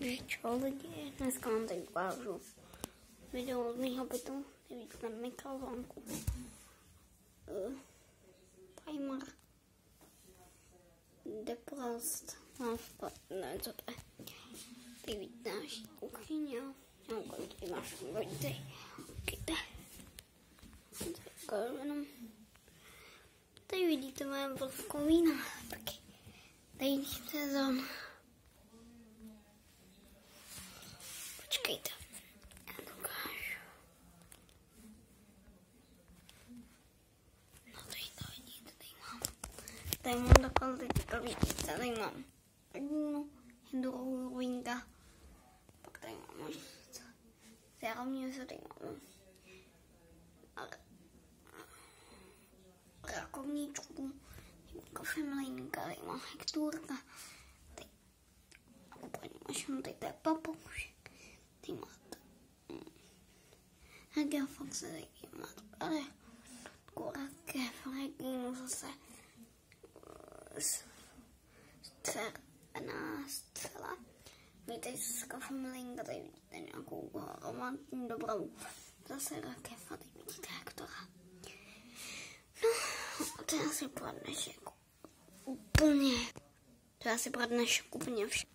Takže čau lidi, dneska vám tady ukážu video od mýho bytu, kde vidíte mikrovlnku, timer, deplast, ne, co to je, tady vidíte naši kuchyně, já kolik tady máš, vidíte, tady vidíte moje vlhkovina, taky tady sezon. Počkejte, já to ukážu. No tady to vidíte, tady mám takhle, teď to vidíte, tady mám jednu druhou vinka, pak tady mám zároveň se tady mám rakovničku, kofemlinka, tady mám hekturka, tady úplně mašinu, tady to je papoušek. Ty máte Hagelfoxe, tady máte korakev, reginu zase střela. Víte, z kofemilinka, tady vidíte nějakou romantní dobrou. Zase rakev a tady vidíte Hektora. No, to je asi pro dnešek úplně. To je asi pro dnešek úplně vše.